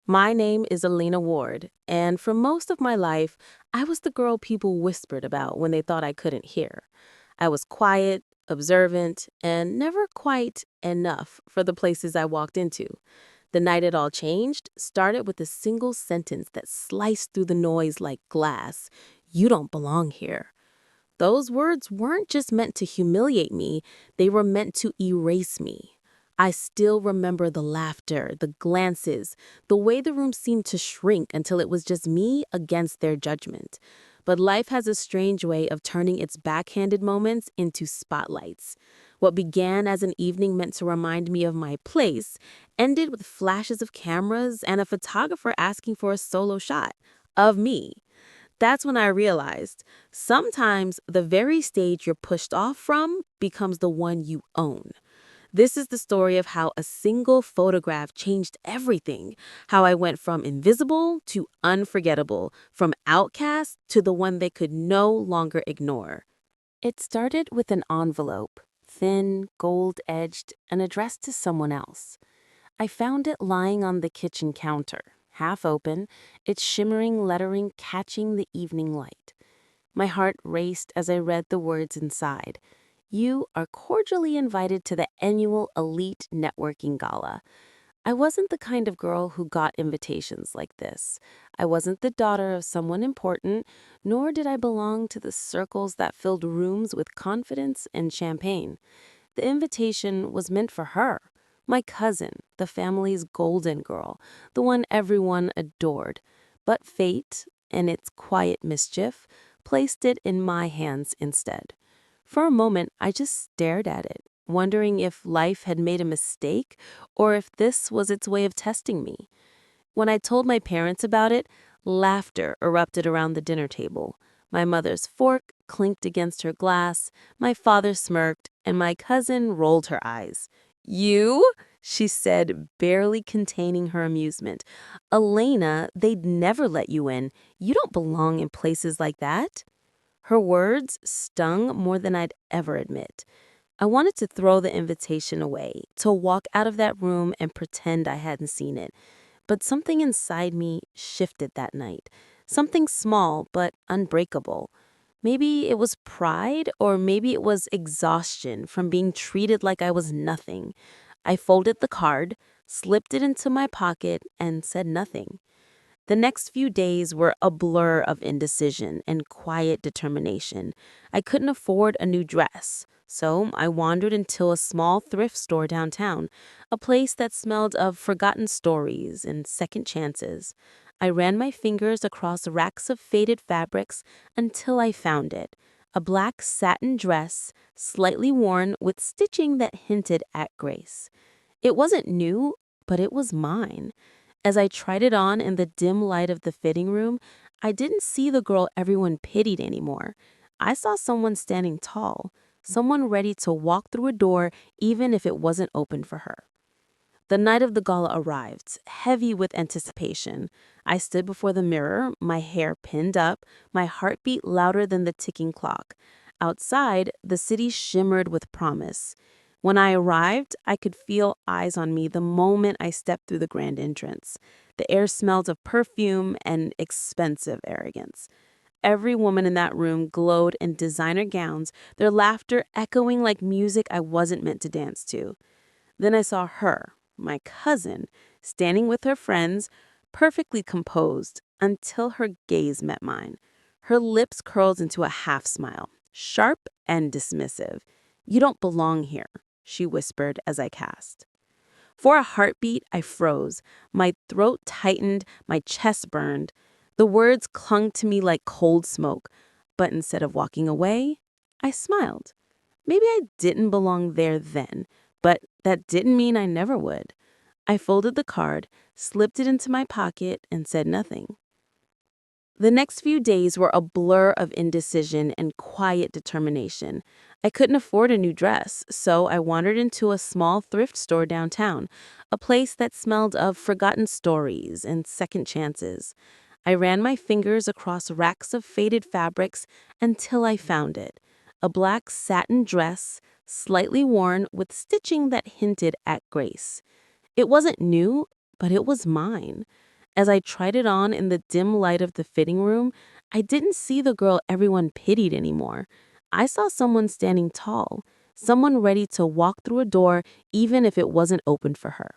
My name is Alina Ward, and for most of my life, I was the girl people whispered about when they thought I couldn't hear. I was quiet, observant, and never quite enough for the places I walked into. The night it all changed started with a single sentence that sliced through the noise like glass. You don't belong here. Those words weren't just meant to humiliate me, they were meant to erase me. I still remember the laughter, the glances, the way the room seemed to shrink until it was just me against their judgment. But life has a strange way of turning its backhanded moments into spotlights. What began as an evening meant to remind me of my place ended with flashes of cameras and a photographer asking for a solo shot of me. That's when I realized sometimes the very stage you're pushed off from becomes the one you own. This is the story of how a single photograph changed everything. How I went from invisible to unforgettable, from outcast to the one they could no longer ignore. It started with an envelope, thin, gold edged, and addressed to someone else. I found it lying on the kitchen counter, half open, its shimmering lettering catching the evening light. My heart raced as I read the words inside. You are cordially invited to the annual Elite Networking Gala. I wasn't the kind of girl who got invitations like this. I wasn't the daughter of someone important, nor did I belong to the circles that filled rooms with confidence and champagne. The invitation was meant for her, my cousin, the family's golden girl, the one everyone adored. But fate, and its quiet mischief, placed it in my hands instead. For a moment, I just stared at it, wondering if life had made a mistake or if this was its way of testing me. When I told my parents about it, laughter erupted around the dinner table. My mother's fork clinked against her glass, my father smirked, and my cousin rolled her eyes. You? She said, barely containing her amusement. Elena, they'd never let you in. You don't belong in places like that. Her words stung more than I'd ever admit. I wanted to throw the invitation away, to walk out of that room and pretend I hadn't seen it. But something inside me shifted that night. Something small but unbreakable. Maybe it was pride, or maybe it was exhaustion from being treated like I was nothing. I folded the card, slipped it into my pocket, and said nothing. The next few days were a blur of indecision and quiet determination. I couldn't afford a new dress, so I wandered into a small thrift store downtown, a place that smelled of forgotten stories and second chances. I ran my fingers across racks of faded fabrics until I found it. A black satin dress, slightly worn with stitching that hinted at grace. It wasn't new, but it was mine. As I tried it on in the dim light of the fitting room, I didn't see the girl everyone pitied anymore. I saw someone standing tall, someone ready to walk through a door even if it wasn't open for her. The night of the gala arrived, heavy with anticipation. I stood before the mirror, my hair pinned up, my heartbeat louder than the ticking clock. Outside, the city shimmered with promise. When I arrived, I could feel eyes on me the moment I stepped through the grand entrance. The air smelled of perfume and expensive arrogance. Every woman in that room glowed in designer gowns, their laughter echoing like music I wasn't meant to dance to. Then I saw her, my cousin, standing with her friends, perfectly composed, until her gaze met mine. Her lips curled into a half smile, sharp and dismissive. You don't belong here, she whispered as I cast. For a heartbeat, I froze. My throat tightened, my chest burned. The words clung to me like cold smoke, but instead of walking away, I smiled. Maybe I didn't belong there then, but that didn't mean I never would. I folded the card, slipped it into my pocket, and said nothing. The next few days were a blur of indecision and quiet determination. I couldn't afford a new dress, so I wandered into a small thrift store downtown, a place that smelled of forgotten stories and second chances. I ran my fingers across racks of faded fabrics until I found it. A black satin dress, slightly worn with stitching that hinted at grace. It wasn't new, but it was mine. As I tried it on in the dim light of the fitting room, I didn't see the girl everyone pitied anymore. I saw someone standing tall, someone ready to walk through a door even if it wasn't open for her.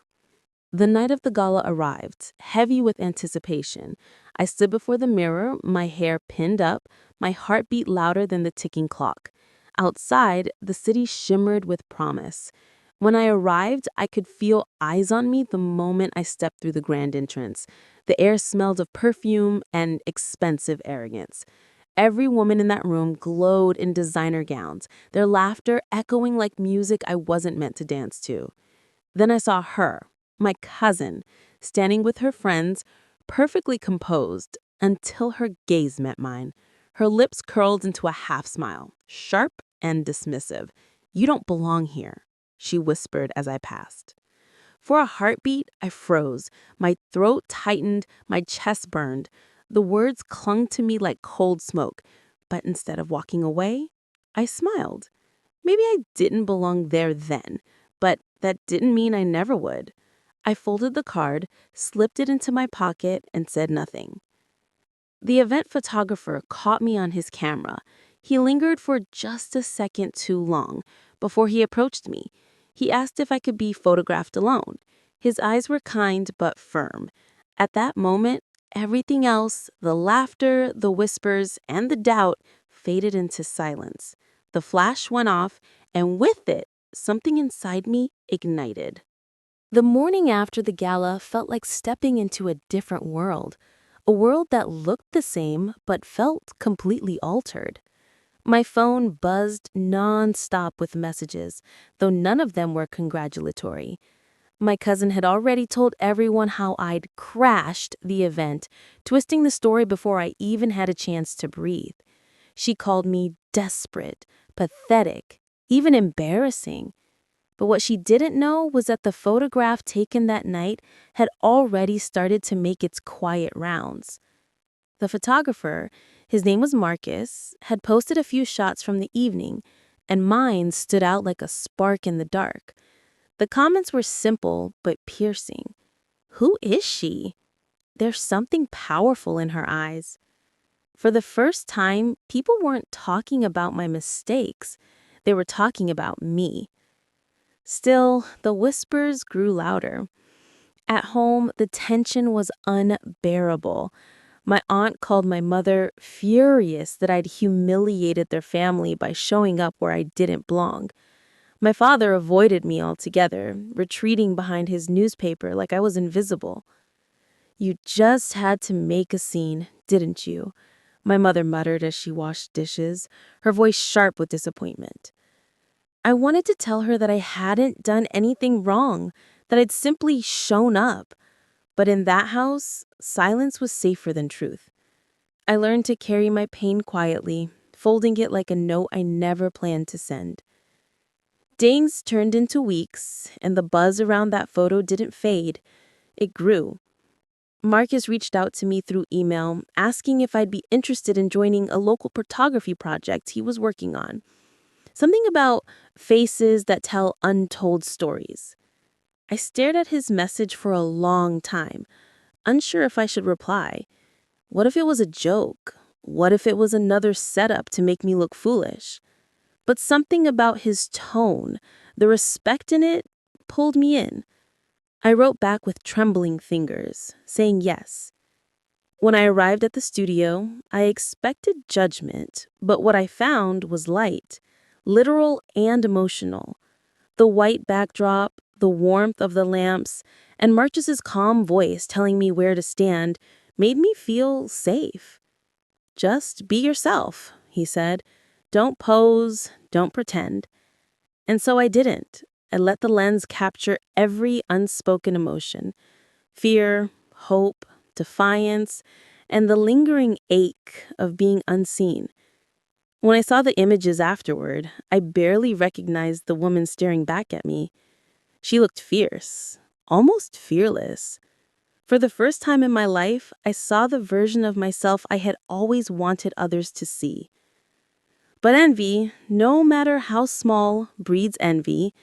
The night of the gala arrived, heavy with anticipation. I stood before the mirror, my hair pinned up, my heart beat louder than the ticking clock. Outside, the city shimmered with promise. When I arrived, I could feel eyes on me the moment I stepped through the grand entrance. The air smelled of perfume and expensive arrogance. Every woman in that room glowed in designer gowns, their laughter echoing like music I wasn't meant to dance to. Then I saw her, my cousin, standing with her friends, perfectly composed, until her gaze met mine. Her lips curled into a half smile, sharp and dismissive. "You don't belong here," she whispered as I passed. For a heartbeat, I froze. My throat tightened, my chest burned. The words clung to me like cold smoke. But instead of walking away, I smiled. Maybe I didn't belong there then, but that didn't mean I never would. I folded the card, slipped it into my pocket, and said nothing. The event photographer caught me on his camera. He lingered for just a second too long before he approached me. He asked if I could be photographed alone. His eyes were kind but firm. At that moment, everything else, the laughter, the whispers, and the doubt, faded into silence. The flash went off, and with it, something inside me ignited. The morning after the gala felt like stepping into a different world, a world that looked the same but felt completely altered. My phone buzzed nonstop with messages, though none of them were congratulatory. My cousin had already told everyone how I'd crashed the event, twisting the story before I even had a chance to breathe. She called me desperate, pathetic, even embarrassing. But what she didn't know was that the photograph taken that night had already started to make its quiet rounds. The photographer, his name was Marcus, had posted a few shots from the evening, and mine stood out like a spark in the dark. The comments were simple but piercing. Who is she? There's something powerful in her eyes. For the first time, people weren't talking about my mistakes. They were talking about me. Still, the whispers grew louder. At home, the tension was unbearable. My aunt called my mother, furious that I'd humiliated their family by showing up where I didn't belong. My father avoided me altogether, retreating behind his newspaper like I was invisible. "You just had to make a scene, didn't you?" my mother muttered as she washed dishes, her voice sharp with disappointment. I wanted to tell her that I hadn't done anything wrong, that I'd simply shown up. But in that house, silence was safer than truth. I learned to carry my pain quietly, folding it like a note I never planned to send. Days turned into weeks, and the buzz around that photo didn't fade. It grew. Marcus reached out to me through email, asking if I'd be interested in joining a local photography project he was working on. Something about faces that tell untold stories. I stared at his message for a long time, unsure if I should reply. What if it was a joke? What if it was another setup to make me look foolish? But something about his tone, the respect in it, pulled me in. I wrote back with trembling fingers, saying yes. When I arrived at the studio, I expected judgment, but what I found was light, literal and emotional. The white backdrop, the warmth of the lamps, and Marcus's calm voice telling me where to stand made me feel safe. "Just be yourself," he said. "Don't pose, don't pretend." And so I didn't. I let the lens capture every unspoken emotion: fear, hope, defiance, and the lingering ache of being unseen. When I saw the images afterward, I barely recognized the woman staring back at me. She looked fierce, almost fearless. For the first time in my life, I saw the version of myself I had always wanted others to see. But envy, no matter how small, breeds envy.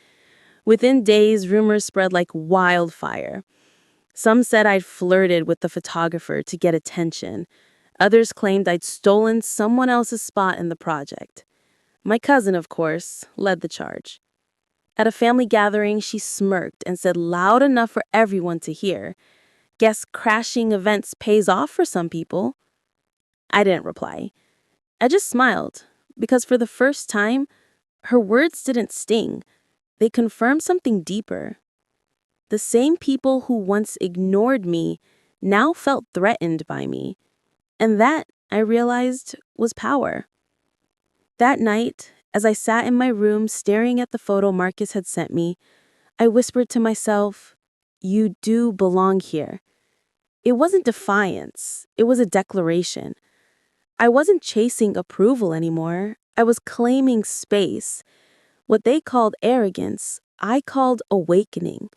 Within days, rumors spread like wildfire. Some said I'd flirted with the photographer to get attention. Others claimed I'd stolen someone else's spot in the project. My cousin, of course, led the charge. At a family gathering, she smirked and said loud enough for everyone to hear, "Guess crashing events pays off for some people." I didn't reply. I just smiled, because for the first time, her words didn't sting. They confirmed something deeper. The same people who once ignored me now felt threatened by me. And that, I realized, was power. That night, as I sat in my room staring at the photo Marcus had sent me, I whispered to myself, "You do belong here." It wasn't defiance, it was a declaration. I wasn't chasing approval anymore. I was claiming space. What they called arrogance, I called awakening.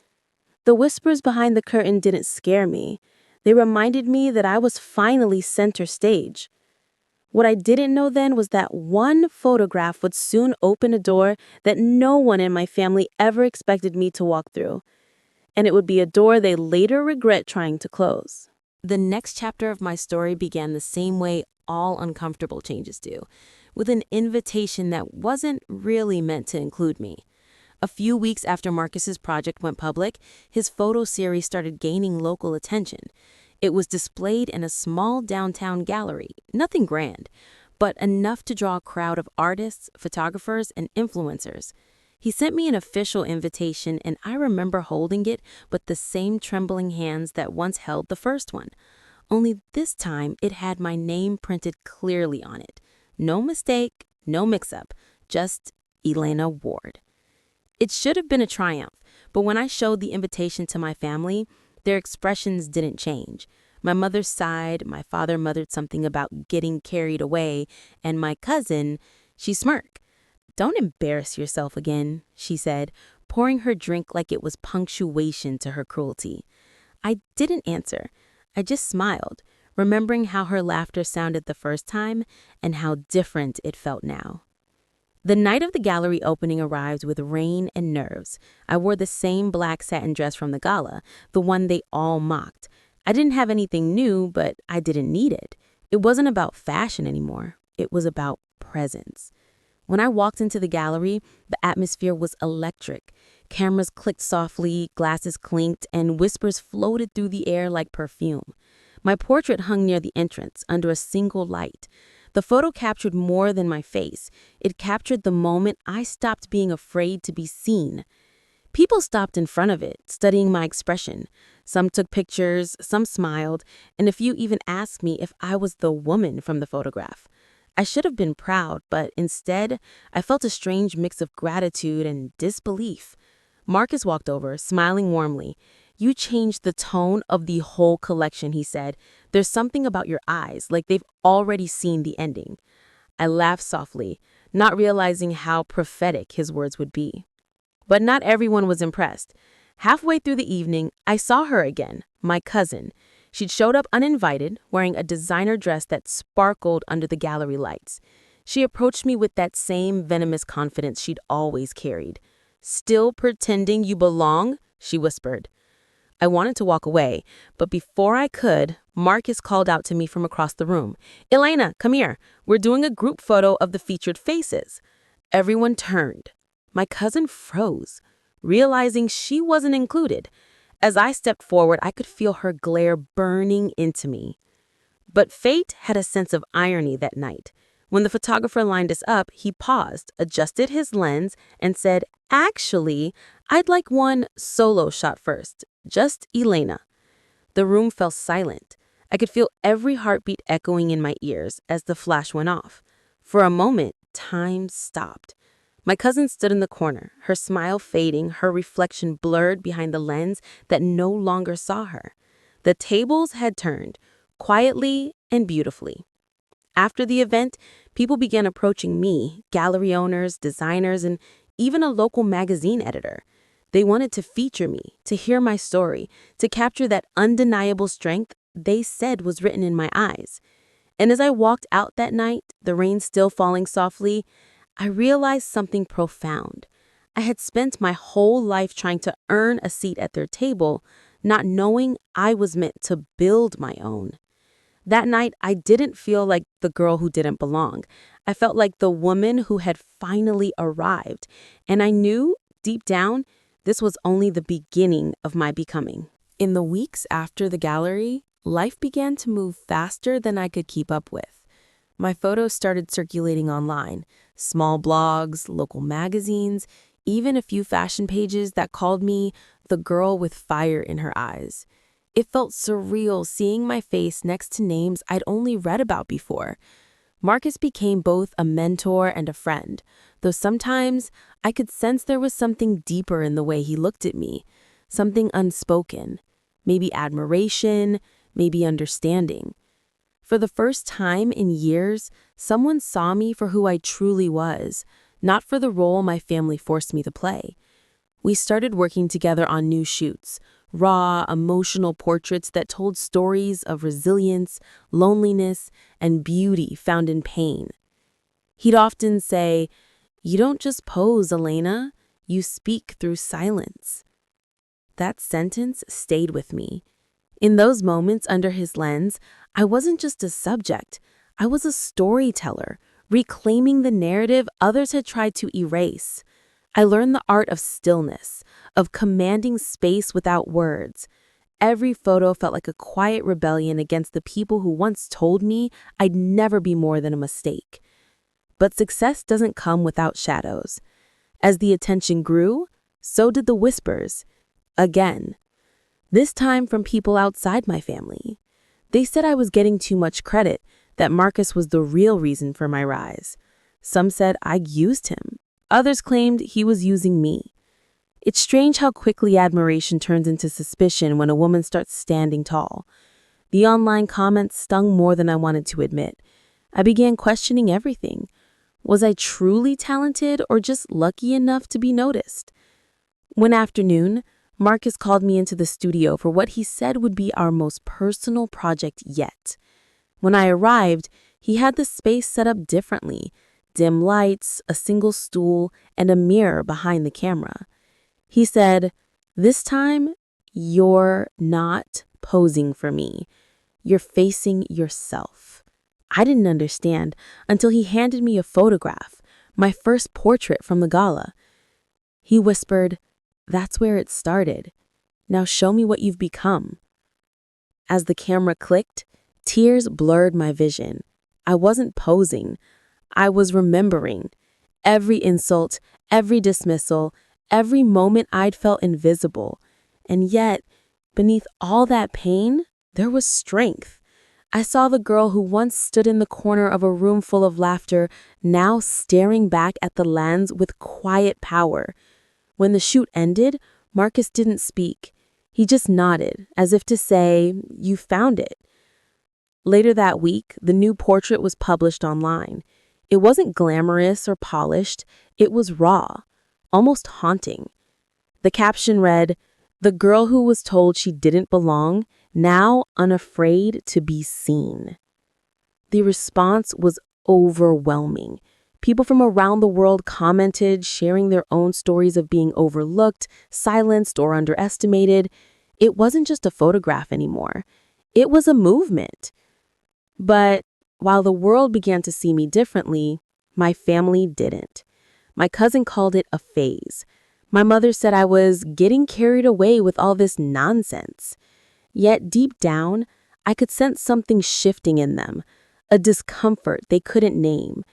The whispers behind the curtain didn't scare me. They reminded me that I was finally center stage. What I didn't know then was that one photograph would soon open a door that no one in my family ever expected me to walk through. And it would be a door they later regret trying to close. The next chapter of my story began the same way all uncomfortable changes do, with an invitation that wasn't really meant to include me. A few weeks after Marcus's project went public, his photo series started gaining local attention. It was displayed in a small downtown gallery, nothing grand, but enough to draw a crowd of artists, photographers, and influencers. He sent me an official invitation, and I remember holding it with the same trembling hands that once held the first one. Only this time, it had my name printed clearly on it. No mistake, no mix-up, just Elena Ward. It should have been a triumph, but when I showed the invitation to my family, their expressions didn't change. My mother sighed, my father muttered something about getting carried away, and my cousin, she smirked. "Don't embarrass yourself again," she said, pouring her drink like it was punctuation to her cruelty. I didn't answer. I just smiled, remembering how her laughter sounded the first time and how different it felt now. The night of the gallery opening arrived with rain and nerves. I wore the same black satin dress from the gala, the one they all mocked. I didn't have anything new, but I didn't need it. It wasn't about fashion anymore. It was about presence. When I walked into the gallery, the atmosphere was electric. Cameras clicked softly, glasses clinked, and whispers floated through the air like perfume. My portrait hung near the entrance, under a single light. The photo captured more than my face. It captured the moment I stopped being afraid to be seen. People stopped in front of it, studying my expression. Some took pictures, some smiled, and a few even asked me if I was the woman from the photograph. I should have been proud, but instead, I felt a strange mix of gratitude and disbelief. Marcus walked over, smiling warmly. "You changed the tone of the whole collection," he said. "There's something about your eyes, like they've already seen the ending." I laughed softly, not realizing how prophetic his words would be. But not everyone was impressed. Halfway through the evening, I saw her again, my cousin. She'd showed up uninvited, wearing a designer dress that sparkled under the gallery lights. She approached me with that same venomous confidence she'd always carried. "Still pretending you belong?" she whispered. I wanted to walk away, but before I could, Marcus called out to me from across the room. "Elena, come here. We're doing a group photo of the featured faces." Everyone turned. My cousin froze, realizing she wasn't included. As I stepped forward, I could feel her glare burning into me. But fate had a sense of irony that night. When the photographer lined us up, he paused, adjusted his lens, and said, "Actually, I'd like one solo shot first. Just Elena." The room fell silent. I could feel every heartbeat echoing in my ears as the flash went off. For a moment, time stopped. My cousin stood in the corner, her smile fading, her reflection blurred behind the lens that no longer saw her. The tables had turned, quietly and beautifully. After the event, people began approaching me, gallery owners, designers, and even a local magazine editor. They wanted to feature me, to hear my story, to capture that undeniable strength they said was written in my eyes. And as I walked out that night, the rain still falling softly, I realized something profound. I had spent my whole life trying to earn a seat at their table, not knowing I was meant to build my own. That night, I didn't feel like the girl who didn't belong. I felt like the woman who had finally arrived. And I knew, deep down, this was only the beginning of my becoming. In the weeks after the gallery, life began to move faster than I could keep up with. My photos started circulating online, small blogs, local magazines, even a few fashion pages that called me the girl with fire in her eyes. It felt surreal seeing my face next to names I'd only read about before. Marcus became both a mentor and a friend, though sometimes I could sense there was something deeper in the way he looked at me, something unspoken, maybe admiration, maybe understanding. For the first time in years, someone saw me for who I truly was, not for the role my family forced me to play. We started working together on new shoots, raw, emotional portraits that told stories of resilience, loneliness, and beauty found in pain. He'd often say, "You don't just pose, Elena, you speak through silence." That sentence stayed with me. In those moments under his lens, I wasn't just a subject, I was a storyteller, reclaiming the narrative others had tried to erase. I learned the art of stillness, of commanding space without words. Every photo felt like a quiet rebellion against the people who once told me I'd never be more than a mistake. But success doesn't come without shadows. As the attention grew, so did the whispers. Again. This time from people outside my family. They said I was getting too much credit, that Marcus was the real reason for my rise. Some said I used him. Others claimed he was using me. It's strange how quickly admiration turns into suspicion when a woman starts standing tall. The online comments stung more than I wanted to admit. I began questioning everything. Was I truly talented or just lucky enough to be noticed? One afternoon, Marcus called me into the studio for what he said would be our most personal project yet. When I arrived, he had the space set up differently. Dim lights, a single stool, and a mirror behind the camera. He said, "This time, you're not posing for me. You're facing yourself." I didn't understand until he handed me a photograph, my first portrait from the gala. He whispered, "That's where it started. Now show me what you've become." As the camera clicked, tears blurred my vision. I wasn't posing. I was remembering. Every insult, every dismissal, every moment I'd felt invisible. And yet, beneath all that pain, there was strength. I saw the girl who once stood in the corner of a room full of laughter, now staring back at the lens with quiet power. When the shoot ended, Marcus didn't speak. He just nodded, as if to say, "You found it." Later that week, the new portrait was published online. It wasn't glamorous or polished, it was raw, almost haunting. The caption read, "The girl who was told she didn't belong, now unafraid to be seen." The response was overwhelming. People from around the world commented, sharing their own stories of being overlooked, silenced, or underestimated. It wasn't just a photograph anymore. It was a movement. But while the world began to see me differently, my family didn't. My cousin called it a phase. My mother said I was getting carried away with all this nonsense. Yet deep down, I could sense something shifting in them, a discomfort they couldn't name.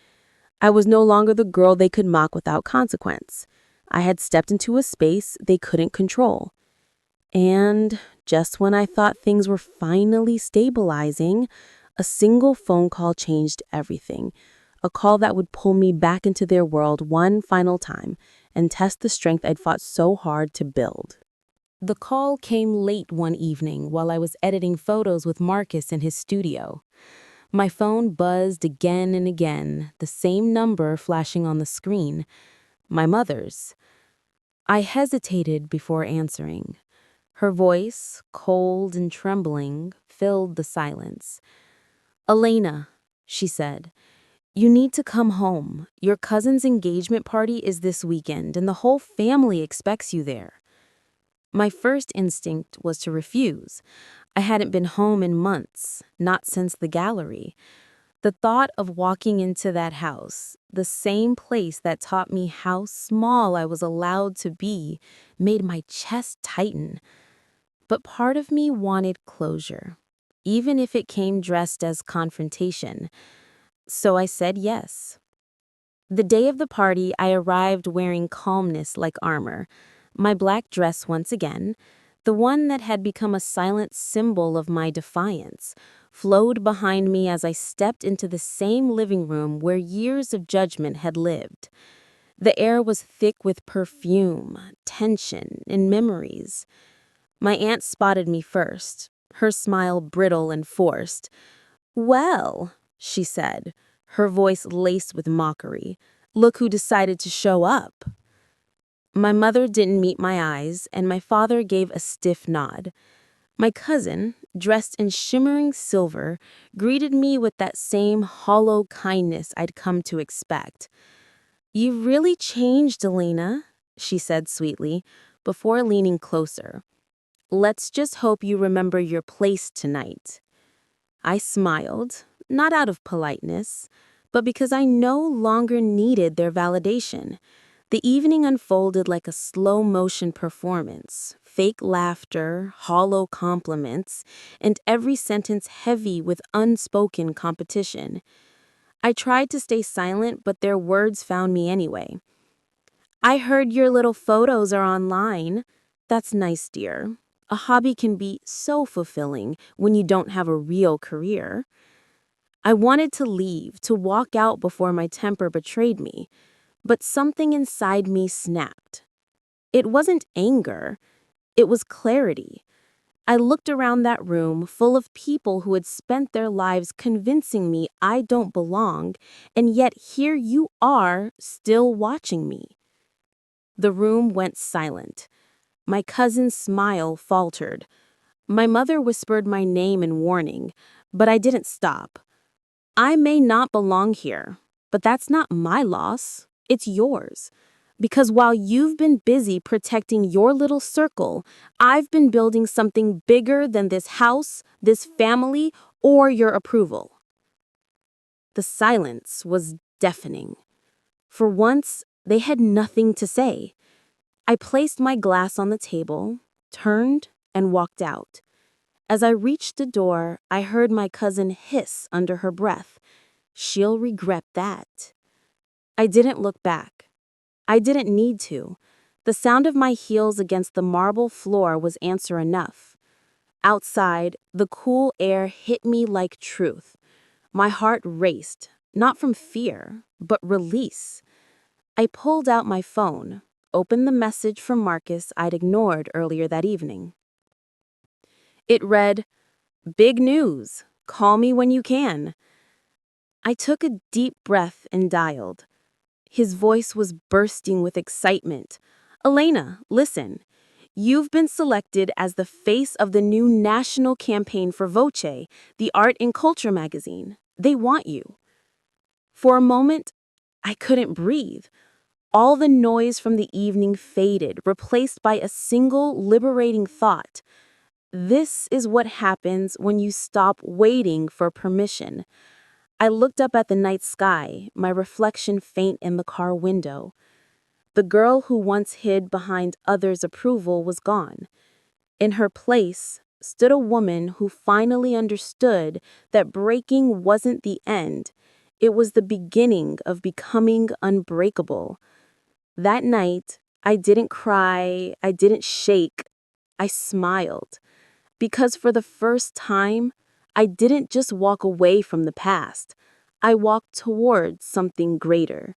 I was no longer the girl they could mock without consequence. I had stepped into a space they couldn't control. And just when I thought things were finally stabilizing, a single phone call changed everything. A call that would pull me back into their world one final time and test the strength I'd fought so hard to build. The call came late one evening while I was editing photos with Marcus in his studio. My phone buzzed again and again, the same number flashing on the screen, my mother's. I hesitated before answering. Her voice, cold and trembling, filled the silence. "Elena," she said, "you need to come home. Your cousin's engagement party is this weekend, and the whole family expects you there." My first instinct was to refuse. I hadn't been home in months, not since the gallery. The thought of walking into that house, the same place that taught me how small I was allowed to be, made my chest tighten. But part of me wanted closure, even if it came dressed as confrontation. So I said yes. The day of the party, I arrived wearing calmness like armor. My black dress once again, the one that had become a silent symbol of my defiance, flowed behind me as I stepped into the same living room where years of judgment had lived. The air was thick with perfume, tension, and memories. My aunt spotted me first, her smile brittle and forced. "Well," she said, her voice laced with mockery, "look who decided to show up." My mother didn't meet my eyes, and my father gave a stiff nod. My cousin, dressed in shimmering silver, greeted me with that same hollow kindness I'd come to expect. "You've really changed, Elena," she said sweetly, before leaning closer. "Let's just hope you remember your place tonight." I smiled, not out of politeness, but because I no longer needed their validation. The evening unfolded like a slow-motion performance, fake laughter, hollow compliments, and every sentence heavy with unspoken competition. I tried to stay silent, but their words found me anyway. "I heard your little photos are online." "That's nice, dear. A hobby can be so fulfilling when you don't have a real career." I wanted to leave, to walk out before my temper betrayed me, but something inside me snapped. It wasn't anger, it was clarity. I looked around that room full of people who had spent their lives convincing me I don't belong, and yet here you are, still watching me. The room went silent. My cousin's smile faltered. My mother whispered my name in warning, but I didn't stop. "I may not belong here, but that's not my loss. It's yours. Because while you've been busy protecting your little circle, I've been building something bigger than this house, this family, or your approval." The silence was deafening. For once, they had nothing to say. I placed my glass on the table, turned, and walked out. As I reached the door, I heard my cousin hiss under her breath. "She'll regret that." I didn't look back. I didn't need to. The sound of my heels against the marble floor was answer enough. Outside, the cool air hit me like truth. My heart raced, not from fear, but release. I pulled out my phone, opened the message from Marcus I'd ignored earlier that evening. It read, "Big news. Call me when you can." I took a deep breath and dialed. His voice was bursting with excitement. "Elena, listen. You've been selected as the face of the new national campaign for Voce, the art and culture magazine. They want you." For a moment, I couldn't breathe. All the noise from the evening faded, replaced by a single liberating thought. This is what happens when you stop waiting for permission. I looked up at the night sky, my reflection faint in the car window. The girl who once hid behind others' approval was gone. In her place stood a woman who finally understood that breaking wasn't the end. It was the beginning of becoming unbreakable. That night, I didn't cry, I didn't shake, I smiled. Because for the first time, I didn't just walk away from the past. I walked towards something greater.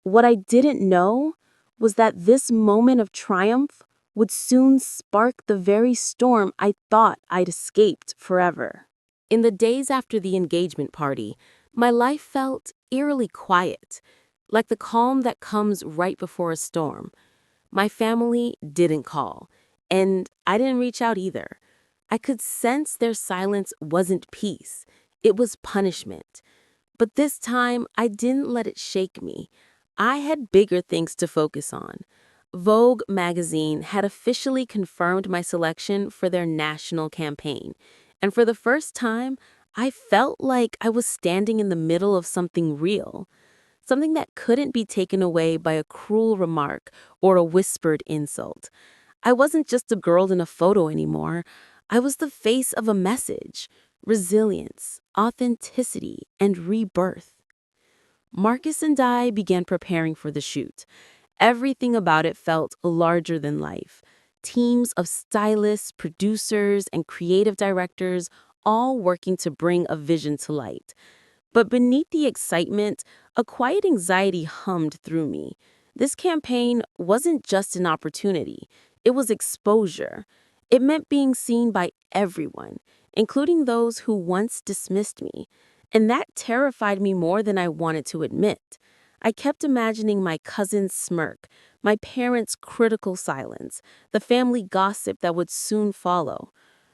What I didn't know was that this moment of triumph would soon spark the very storm I thought I'd escaped forever. In the days after the engagement party, my life felt eerily quiet, like the calm that comes right before a storm. My family didn't call, and I didn't reach out either. I could sense their silence wasn't peace, it was punishment. But this time, I didn't let it shake me. I had bigger things to focus on. Vogue magazine had officially confirmed my selection for their national campaign. And for the first time, I felt like I was standing in the middle of something real, something that couldn't be taken away by a cruel remark or a whispered insult. I wasn't just a girl in a photo anymore. I was the face of a message: resilience, authenticity, and rebirth. Marcus and I began preparing for the shoot. Everything about it felt larger than life. Teams of stylists, producers, and creative directors all working to bring a vision to light. But beneath the excitement, a quiet anxiety hummed through me. This campaign wasn't just an opportunity, it was exposure. It meant being seen by everyone, including those who once dismissed me. And that terrified me more than I wanted to admit. I kept imagining my cousin's smirk, my parents' critical silence, the family gossip that would soon follow.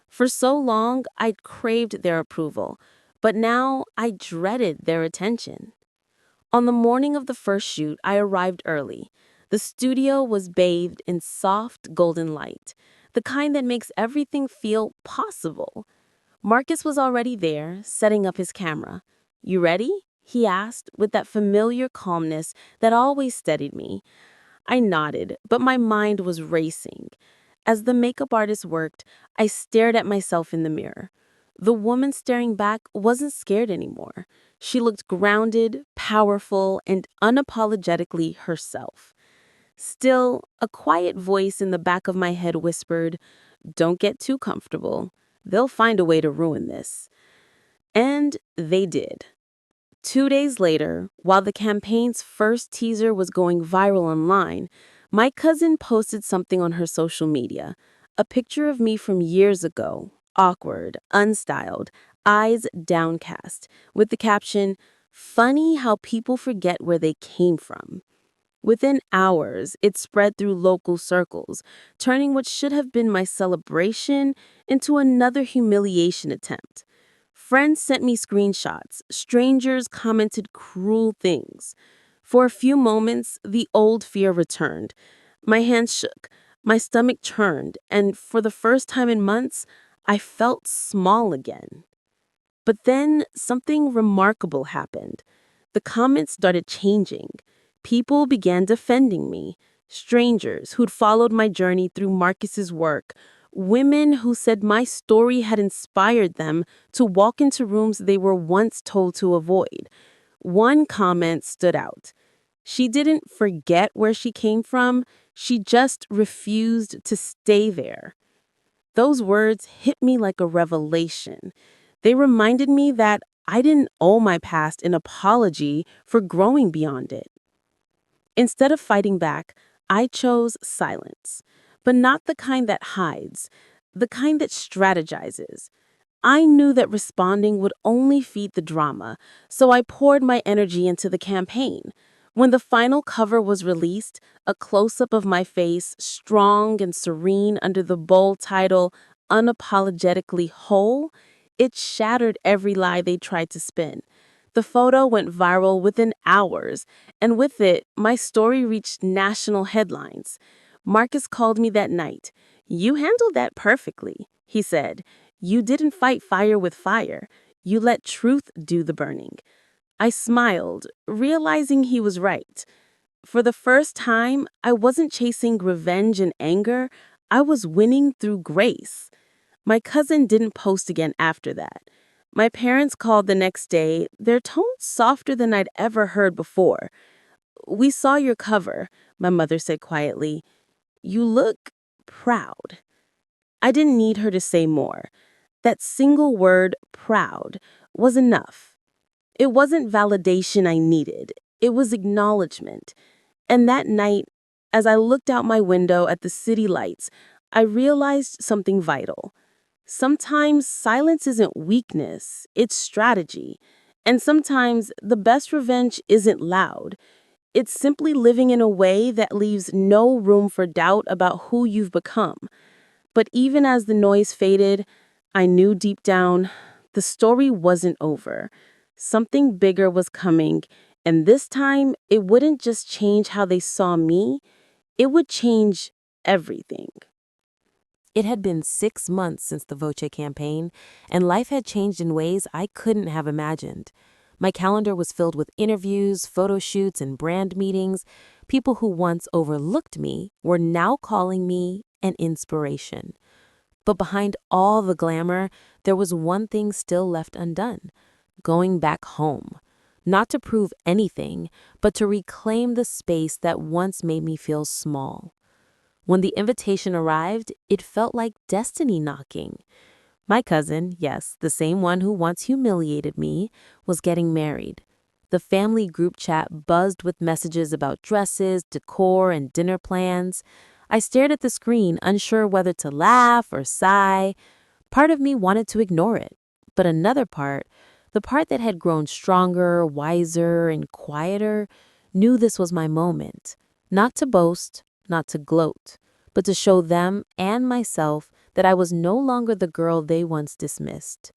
For so long, I'd craved their approval, but now I dreaded their attention. On the morning of the first shoot, I arrived early. The studio was bathed in soft golden light, the kind that makes everything feel possible. Marcus was already there, setting up his camera. "You ready?" he asked, with that familiar calmness that always steadied me. I nodded, but my mind was racing. As the makeup artist worked, I stared at myself in the mirror. The woman staring back wasn't scared anymore. She looked grounded, powerful, and unapologetically herself. Still, a quiet voice in the back of my head whispered, "Don't get too comfortable. They'll find a way to ruin this." And they did. 2 days later, while the campaign's first teaser was going viral online, my cousin posted something on her social media. A picture of me from years ago, awkward, unstyled, eyes downcast, with the caption, "Funny how people forget where they came from." Within hours, it spread through local circles, turning what should have been my celebration into another humiliation attempt. Friends sent me screenshots. Strangers commented cruel things. For a few moments, the old fear returned. My hands shook, my stomach churned, and for the first time in months, I felt small again. But then something remarkable happened. The comments started changing. People began defending me. Strangers who'd followed my journey through Marcus's work. Women who said my story had inspired them to walk into rooms they were once told to avoid. One comment stood out. She didn't forget where she came from, she just refused to stay there. Those words hit me like a revelation. They reminded me that I didn't owe my past an apology for growing beyond it. Instead of fighting back, I chose silence, but not the kind that hides, the kind that strategizes. I knew that responding would only feed the drama, so I poured my energy into the campaign. When the final cover was released, a close-up of my face, strong and serene under the bold title, "Unapologetically Whole," it shattered every lie they tried to spin. The photo went viral within hours, and with it, my story reached national headlines. Marcus called me that night. "You handled that perfectly," he said. "You didn't fight fire with fire. You let truth do the burning." I smiled, realizing he was right. For the first time, I wasn't chasing revenge and anger. I was winning through grace. My cousin didn't post again after that. My parents called the next day, their tone softer than I'd ever heard before. "We saw your cover," my mother said quietly. "You look proud." I didn't need her to say more. That single word, proud, was enough. It wasn't validation I needed. It was acknowledgement. And that night, as I looked out my window at the city lights, I realized something vital. Sometimes silence isn't weakness, it's strategy. And sometimes the best revenge isn't loud. It's simply living in a way that leaves no room for doubt about who you've become. But even as the noise faded, I knew deep down the story wasn't over. Something bigger was coming, and this time it wouldn't just change how they saw me, It would change everything. It had been 6 months since the Voce campaign, and life had changed in ways I couldn't have imagined. My calendar was filled with interviews, photo shoots, and brand meetings. People who once overlooked me were now calling me an inspiration. But behind all the glamour, there was one thing still left undone: going back home. Not to prove anything, but to reclaim the space that once made me feel small. When the invitation arrived, it felt like destiny knocking. My cousin, yes, the same one who once humiliated me, was getting married. The family group chat buzzed with messages about dresses, decor, and dinner plans. I stared at the screen, unsure whether to laugh or sigh. Part of me wanted to ignore it, but another part, the part that had grown stronger, wiser, and quieter, knew this was my moment. Not to boast, not to gloat, but to show them and myself that I was no longer the girl they once dismissed.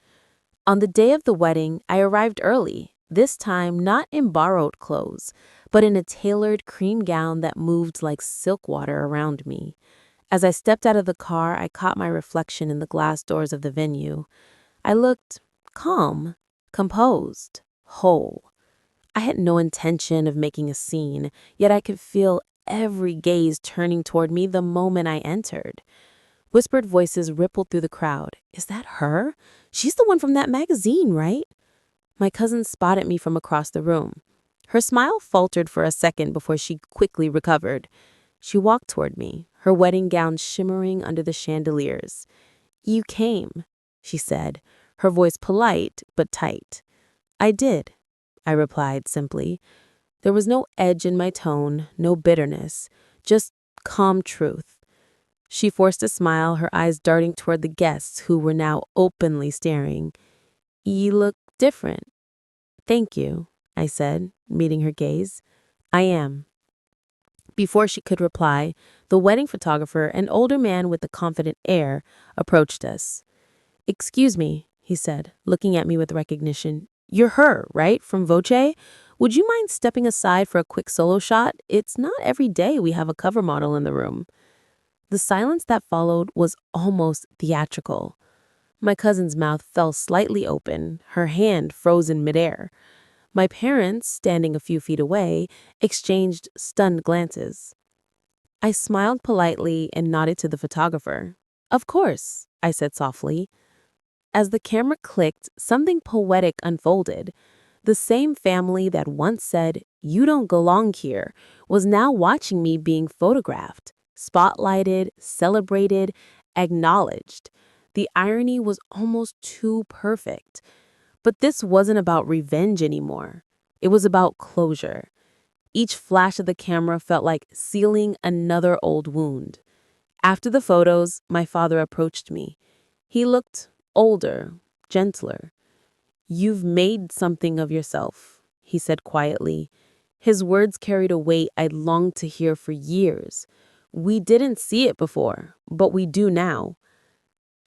On the day of the wedding, I arrived early, this time not in borrowed clothes, but in a tailored cream gown that moved like silk water around me. As I stepped out of the car, I caught my reflection in the glass doors of the venue. I looked calm, composed, whole. I had no intention of making a scene, yet I could feel every gaze turning toward me the moment I entered. Whispered voices rippled through the crowd. Is that her? She's the one from that magazine, right? My cousin spotted me from across the room. Her smile faltered for a second before she quickly recovered. She walked toward me, her wedding gown shimmering under the chandeliers. You came, she said, her voice polite but tight. I did, I replied simply. There was no edge in my tone, no bitterness, just calm truth. She forced a smile, her eyes darting toward the guests who were now openly staring. You look different. Thank you, I said, meeting her gaze. I am. Before she could reply, the wedding photographer, an older man with a confident air, approached us. Excuse me, he said, looking at me with recognition. You're her, right, from Voce? Would you mind stepping aside for a quick solo shot? It's not every day we have a cover model in the room. The silence that followed was almost theatrical. My cousin's mouth fell slightly open, her hand frozen midair. My parents, standing a few feet away, exchanged stunned glances. I smiled politely and nodded to the photographer. Of course, I said softly. As the camera clicked, something poetic unfolded. The same family that once said, "You don't belong here," was now watching me being photographed, spotlighted, celebrated, acknowledged. The irony was almost too perfect. But this wasn't about revenge anymore. It was about closure. Each flash of the camera felt like sealing another old wound. After the photos, my father approached me. He looked older, gentler. You've made something of yourself, he said quietly. His words carried a weight I'd longed to hear for years. We didn't see it before, but we do now.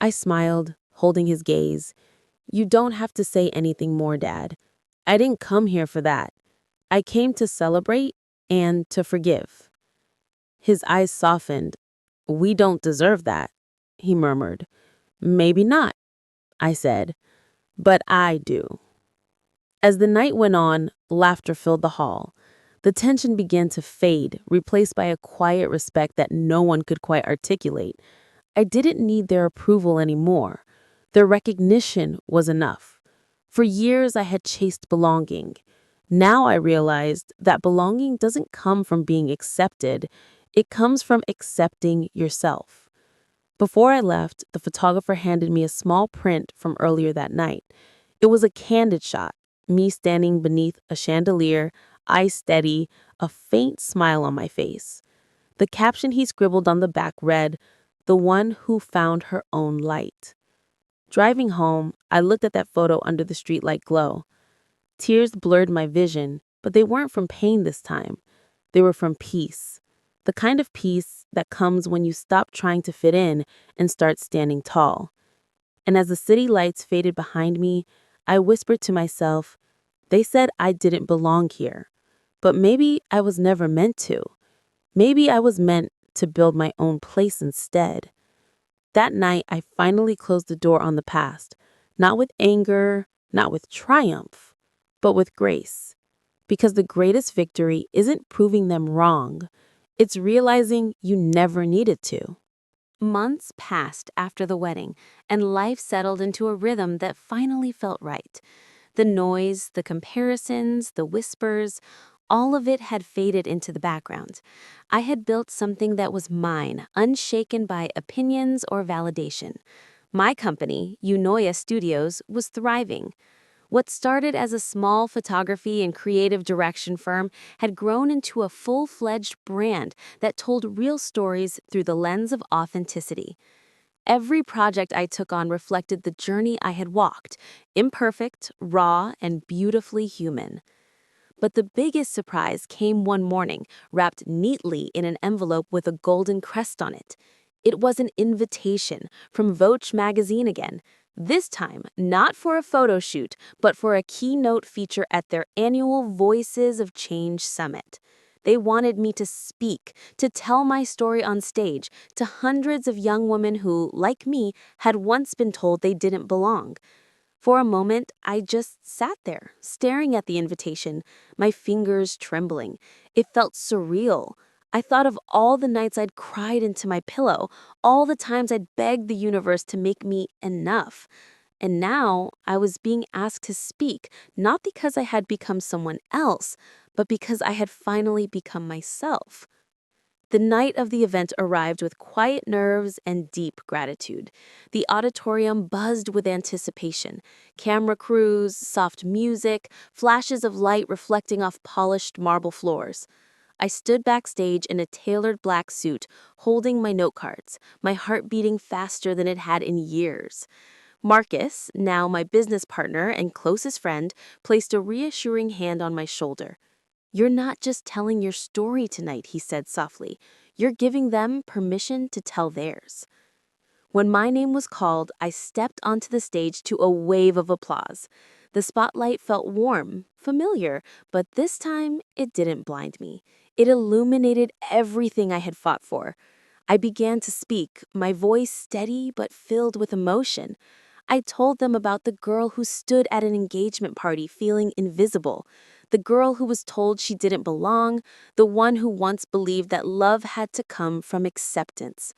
I smiled, holding his gaze. You don't have to say anything more, Dad. I didn't come here for that. I came to celebrate and to forgive. His eyes softened. We don't deserve that, he murmured. Maybe not, I said, but I do. As the night went on, laughter filled the hall. The tension began to fade, replaced by a quiet respect that no one could quite articulate. I didn't need their approval anymore. Their recognition was enough. For years, I had chased belonging. Now I realized that belonging doesn't come from being accepted. It comes from accepting yourself. Before I left, the photographer handed me a small print from earlier that night. It was a candid shot, me standing beneath a chandelier, eyes steady, a faint smile on my face. The caption he scribbled on the back read, "The one who found her own light." Driving home, I looked at that photo under the streetlight glow. Tears blurred my vision, but they weren't from pain this time. They were from peace. The kind of peace that comes when you stop trying to fit in and start standing tall. And as the city lights faded behind me, I whispered to myself, they said I didn't belong here, but maybe I was never meant to. Maybe I was meant to build my own place instead. That night, I finally closed the door on the past, not with anger, not with triumph, but with grace. Because the greatest victory isn't proving them wrong, it's realizing you never needed to. Months passed after the wedding, and life settled into a rhythm that finally felt right. The noise, the comparisons, the whispers, all of it had faded into the background. I had built something that was mine, unshaken by opinions or validation. My company, Eunoia Studios, was thriving. What started as a small photography and creative direction firm had grown into a full-fledged brand that told real stories through the lens of authenticity. Every project I took on reflected the journey I had walked, imperfect, raw, and beautifully human. But the biggest surprise came one morning, wrapped neatly in an envelope with a golden crest on it. It was an invitation from Vogue magazine again, this time not for a photo shoot, but for a keynote feature at their annual Voices of Change Summit. They wanted me to speak, to tell my story on stage to hundreds of young women who, like me, had once been told they didn't belong. For a moment, I just sat there, staring at the invitation, my fingers trembling. It felt surreal. I thought of all the nights I'd cried into my pillow, all the times I'd begged the universe to make me enough. And now I was being asked to speak, not because I had become someone else, but because I had finally become myself. The night of the event arrived with quiet nerves and deep gratitude. The auditorium buzzed with anticipation. Camera crews, soft music, flashes of light reflecting off polished marble floors. I stood backstage in a tailored black suit, holding my note cards, my heart beating faster than it had in years. Marcus, now my business partner and closest friend, placed a reassuring hand on my shoulder. "You're not just telling your story tonight," he said softly. "You're giving them permission to tell theirs." When my name was called, I stepped onto the stage to a wave of applause. The spotlight felt warm, familiar, but this time it didn't blind me. It illuminated everything I had fought for. I began to speak, my voice steady but filled with emotion. I told them about the girl who stood at an engagement party feeling invisible, the girl who was told she didn't belong, the one who once believed that love had to come from acceptance.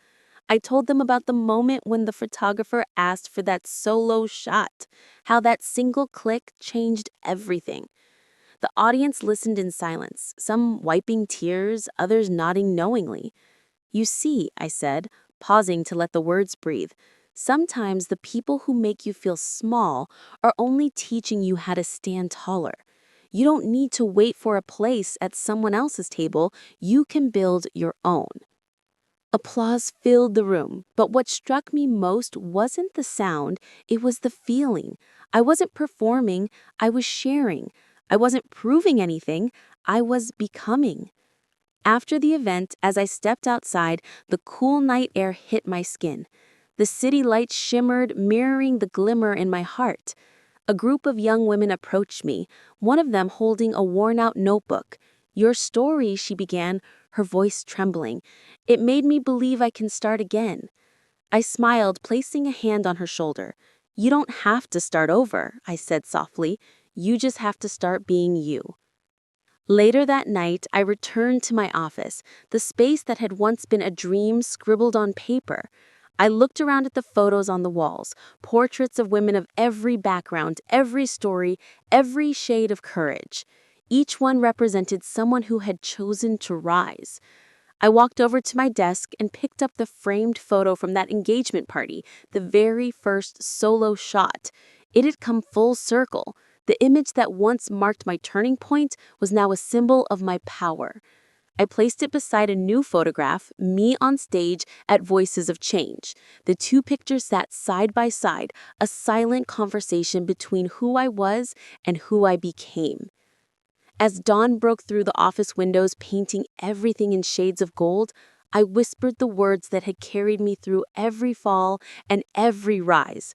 I told them about the moment when the photographer asked for that solo shot, how that single click changed everything. The audience listened in silence, some wiping tears, others nodding knowingly. "You see," I said, pausing to let the words breathe, "sometimes the people who make you feel small are only teaching you how to stand taller. You don't need to wait for a place at someone else's table. You can build your own." Applause filled the room, but what struck me most wasn't the sound, it was the feeling. I wasn't performing, I was sharing. I wasn't proving anything, I was becoming. After the event, as I stepped outside, the cool night air hit my skin. The city lights shimmered, mirroring the glimmer in my heart. A group of young women approached me, one of them holding a worn-out notebook. "Your story," she began, her voice trembling. "It made me believe I can start again." I smiled, placing a hand on her shoulder. "You don't have to start over," I said softly. "You just have to start being you." Later that night, I returned to my office, the space that had once been a dream scribbled on paper. I looked around at the photos on the walls, portraits of women of every background, every story, every shade of courage. Each one represented someone who had chosen to rise. I walked over to my desk and picked up the framed photo from that engagement party, the very first solo shot. It had come full circle. The image that once marked my turning point was now a symbol of my power. I placed it beside a new photograph, me on stage at Voices of Change. The two pictures sat side by side, a silent conversation between who I was and who I became. As dawn broke through the office windows, painting everything in shades of gold, I whispered the words that had carried me through every fall and every rise.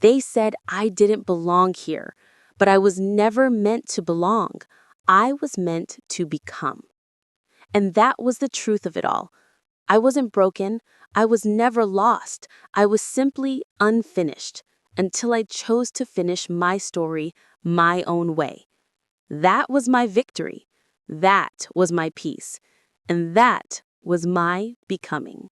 They said I didn't belong here, but I was never meant to belong. I was meant to become. And that was the truth of it all. I wasn't broken. I was never lost. I was simply unfinished until I chose to finish my story my own way. That was my victory. That was my peace. And that was my becoming.